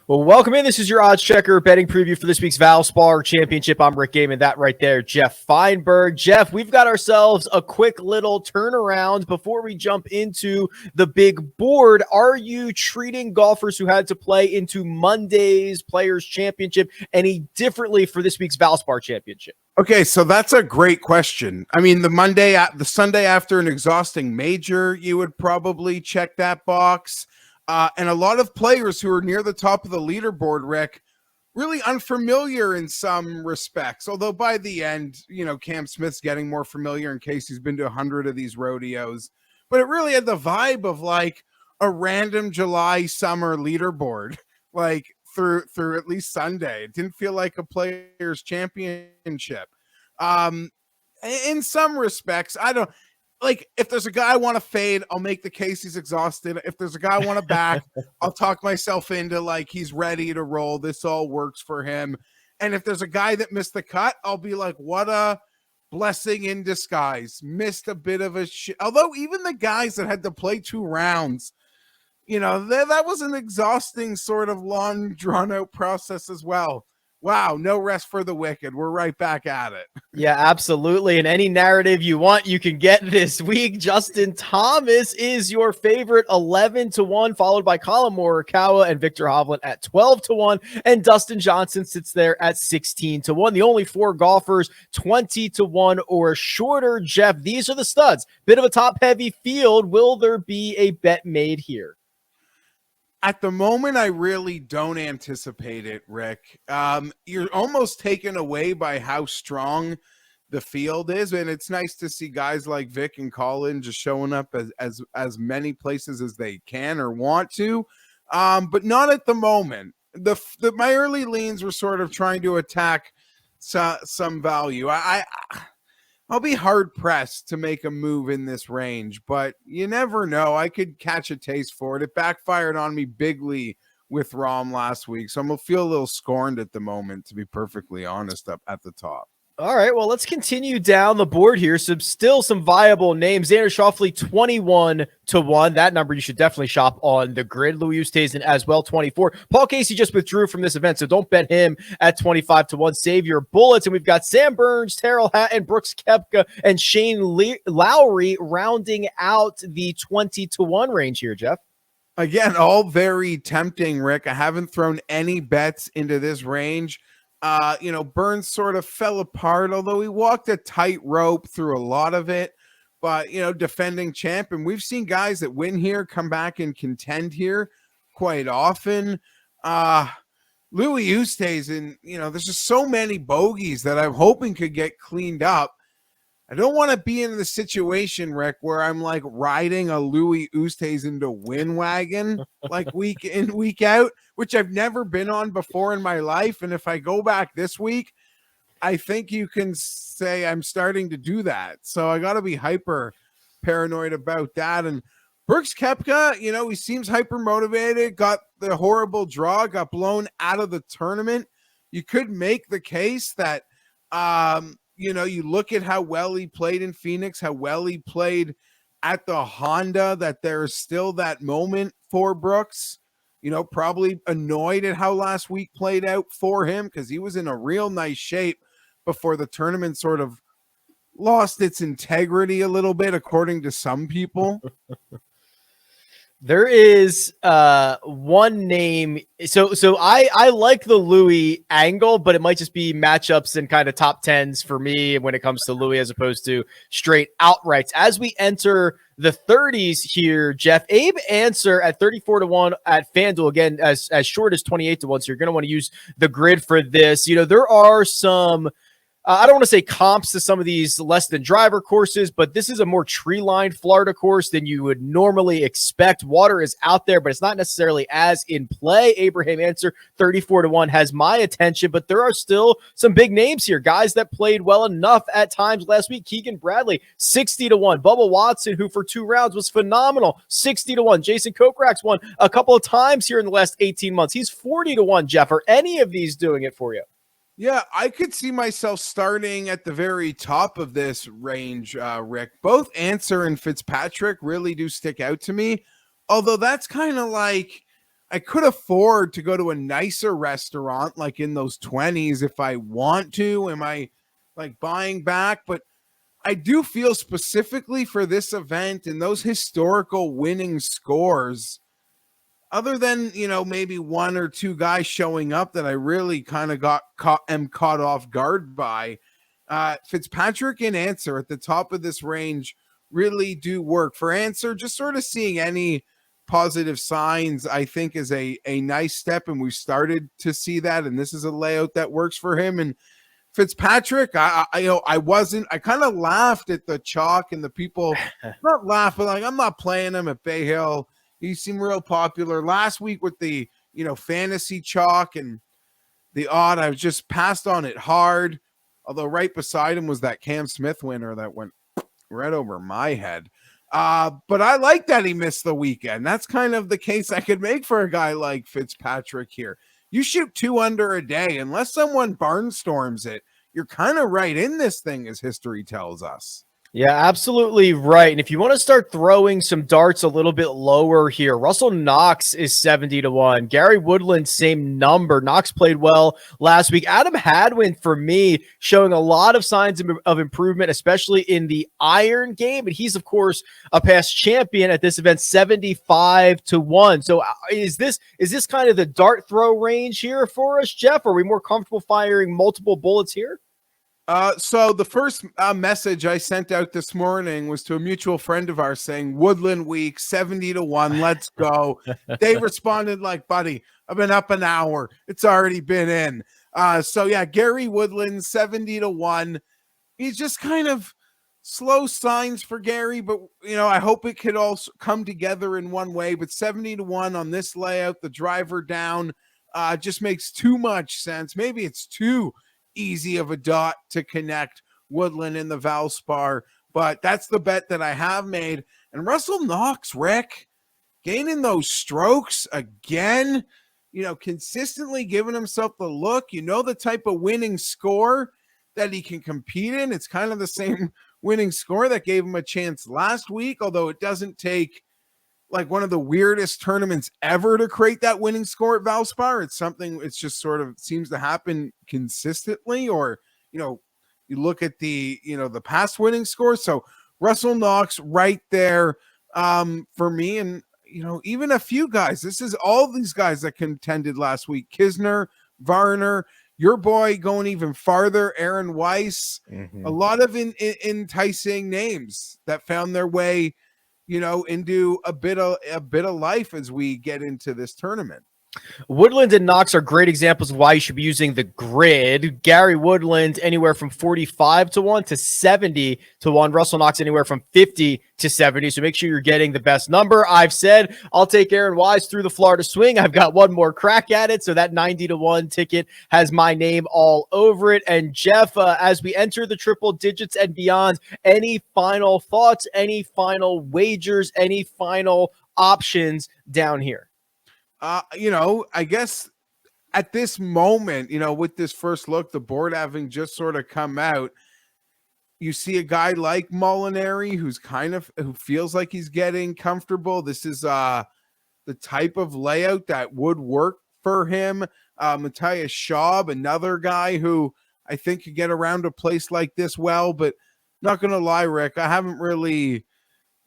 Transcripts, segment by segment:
Well, welcome in. This is your odds checker betting preview for this week's Valspar Championship. I'm Rick Gehman. That right there, Geoff Fienberg. Geoff, we've got ourselves a quick little turnaround before we jump into the big board. Are you treating golfers who had to play into Monday's Players Championship any differently for this week's Valspar Championship? Okay, so that's a great question. I mean, the Sunday after an exhausting major, you would probably check that box. And a lot of players who are near the top of the leaderboard, Rick, really unfamiliar in some respects. Although by the end, Cam Smith's getting more familiar in case he's been to 100 of these rodeos. But it really had the vibe of like a random July summer leaderboard, like through at least Sunday. It didn't feel like a Players Championship. In some respects, I don't. Like, if there's a guy I want to fade, I'll make the case he's exhausted. If there's a guy I want to back, I'll talk myself into like he's ready to roll. This all works for him. And if there's a guy that missed the cut, I'll be like, what a blessing in disguise. Missed a bit of a shit. Although even the guys that had to play 2 rounds, that was an exhausting sort of long, drawn-out process as well. Wow, no rest for the wicked. We're right back at it. Yeah, absolutely. And any narrative you want, you can get this week. Justin Thomas is your favorite 11-1, followed by Colin Morikawa and Victor Hovland at 12-1. And Dustin Johnson sits there at 16-1. The only 4 golfers 20-1 or shorter. Geoff, these are the studs. Bit of a top-heavy field. Will there be a bet made here? At the moment, I really don't anticipate it, Rick. You're almost taken away by how strong the field is, and it's nice to see guys like Vic and Colin just showing up as many places as they can or want to, but not at the moment. My early leans were sort of trying to attack some value. I'll be hard-pressed to make a move in this range, but you never know. I could catch a taste for it. It backfired on me bigly with Rahm last week, so I'm going to feel a little scorned at the moment, to be perfectly honest, up at the top. All right, well, let's continue down the board here. Still some viable names. Xander Schauffele, 21-1. That number you should definitely shop on the grid. Louis Oosthuizen as well, 24. Paul Casey just withdrew from this event, so don't bet him at 25-1. Save your bullets. And we've got Sam Burns, Terrell Hatton, Brooks Koepka, and Shane Lowry rounding out the 20-1 range here, Geoff. Again, all very tempting, Rick. I haven't thrown any bets into this range. Burns sort of fell apart, although he walked a tightrope through a lot of it. But, defending champ, and we've seen guys that win here come back and contend here quite often. Louis Oosthuizen, there's just so many bogeys that I'm hoping could get cleaned up. I don't want to be in the situation, Rick, where I'm like riding a Louis Oosthuizen to win wagon like week in, week out, which I've never been on before in my life. And if I go back this week, I think you can say I'm starting to do that. So I got to be hyper paranoid about that. And Brooks Koepka, he seems hyper motivated, got the horrible draw, got blown out of the tournament. You could make the case that, you look at how well he played in Phoenix, how well he played at the Honda, that there's still that moment for Brooks, probably annoyed at how last week played out for him because he was in a real nice shape before the tournament sort of lost its integrity a little bit, according to some people. There is one name. So I like the Louis angle, but it might just be matchups and kind of top tens for me when it comes to Louis as opposed to straight outrights. As we enter the 30s here, Geoff, Abe Answer at 34-1 at FanDuel, again, as short as 28-1. So you're going to want to use the grid for this. There are some I don't want to say comps to some of these less than driver courses, but this is a more tree-lined Florida course than you would normally expect. Water is out there, but it's not necessarily as in play. Abraham Answer, 34-1, has my attention, but there are still some big names here. Guys that played well enough at times last week. Keegan Bradley, 60-1. Bubba Watson, who for 2 rounds was phenomenal, 60-1. Jason Kokrak's won a couple of times here in the last 18 months. He's 40-1, Geoff. Are any of these doing it for you? Yeah, I could see myself starting at the very top of this range, Rick. Both Answer and Fitzpatrick really do stick out to me. Although that's kind of like, I could afford to go to a nicer restaurant, like in those 20s if I want to. Am I like buying back? But I do feel specifically for this event and those historical winning scores, other than, maybe one or two guys showing up that I really kind of am caught off guard by, Fitzpatrick and Answer at the top of this range really do work. For Answer, just sort of seeing any positive signs, I think is a nice step, and we've started to see that, and this is a layout that works for him. And Fitzpatrick, I kind of laughed at the chalk and the people, not laugh, but like, I'm not playing him at Bay Hill. He seemed real popular last week with the, fantasy chalk and the odd. I was just passed on it hard. Although right beside him was that Cam Smith winner that went right over my head. But I like that he missed the weekend. That's kind of the case I could make for a guy like Fitzpatrick here. You shoot 2 under a day, unless someone barnstorms it, you're kind of right in this thing, as history tells us. Yeah, absolutely right. And if you want to start throwing some darts a little bit lower here, Russell Knox is 70-1. Gary Woodland, same number. Knox played well last week. Adam Hadwin, for me, showing a lot of signs of improvement, especially in the iron game. And he's, of course, a past champion at this event, 75-1. So is this kind of the dart throw range here for us, Geoff? Are we more comfortable firing multiple bullets here? So the first message I sent out this morning was to a mutual friend of ours saying, Woodland week, 70-1, let's go. They responded like, buddy, I've been up an hour. It's already been in. So yeah, Gary Woodland, 70-1. He's just kind of slow signs for Gary, but I hope it could also come together in one way. But 70-1 on this layout, the driver down, just makes too much sense. Maybe it's too easy of a dot to connect Woodland in the Valspar, but that's the bet that I have made. And Russell Knox, Rick, gaining those strokes again, consistently giving himself the look, the type of winning score that he can compete in. It's kind of the same winning score that gave him a chance last week, although it doesn't take like one of the weirdest tournaments ever to create that winning score at Valspar. It's just sort of seems to happen consistently, or, you look at the past winning scores. So Russell Knox right there for me. And, even a few guys, this is all these guys that contended last week. Kisner, Varner, your boy going even farther, Aaron Weiss, a lot of enticing names that found their way into a bit of life as we get into this tournament. Woodland and Knox are great examples of why you should be using the grid. Gary Woodland anywhere from 45-1 to 70-1. Russell Knox anywhere from 50-70. So make sure you're getting the best number. I've said I'll take Aaron Wise through the Florida swing. I've got one more crack at it. So that 90-1 ticket has my name all over it. And Geoff, as we enter the triple digits and beyond, any final thoughts, any final wagers, any final options down here? I guess at this moment, with this first look, the board having just sort of come out, you see a guy like Molinari who feels like he's getting comfortable. This is the type of layout that would work for him. Matthias Schaub, another guy who I think could get around a place like this well, but not going to lie, Rick, I haven't really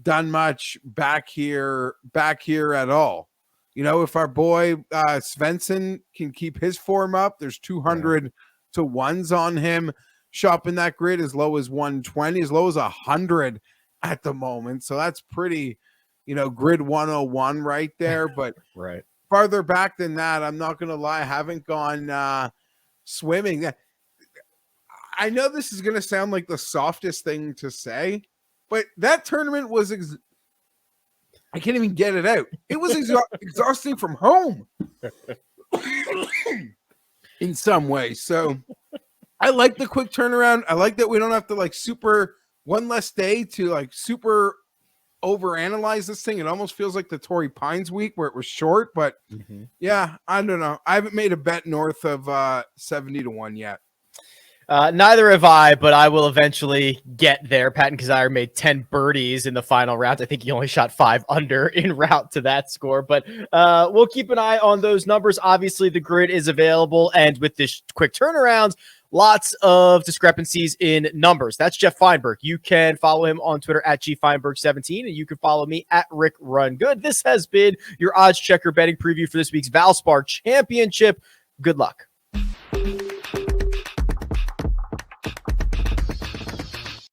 done much back here at all. If our boy Svensson can keep his form up, there's 200 to ones on him. Shopping that grid as low as 120, as low as 100 at the moment. So that's pretty, grid 101 right there. But right farther back than that, I'm not going to lie, I haven't gone swimming. I know this is going to sound like the softest thing to say, but that tournament was I can't even get it out. It was exhausting from home in some way. So I like the quick turnaround. I like that we don't have to one less day to super overanalyze this thing. It almost feels like the Torrey Pines week where it was short, but yeah, I don't know. I haven't made a bet north of 70-1 yet. Neither have I, but I will eventually get there. Patton Kizzire made 10 birdies in the final round. I think he only shot 5 under en route to that score, but we'll keep an eye on those numbers. Obviously, the grid is available, and with this quick turnaround, lots of discrepancies in numbers. That's Geoff Fienberg. You can follow him on Twitter at gfienberg17, and you can follow me at Rick Run Good. This has been your odds checker betting preview for this week's Valspar Championship. Good luck.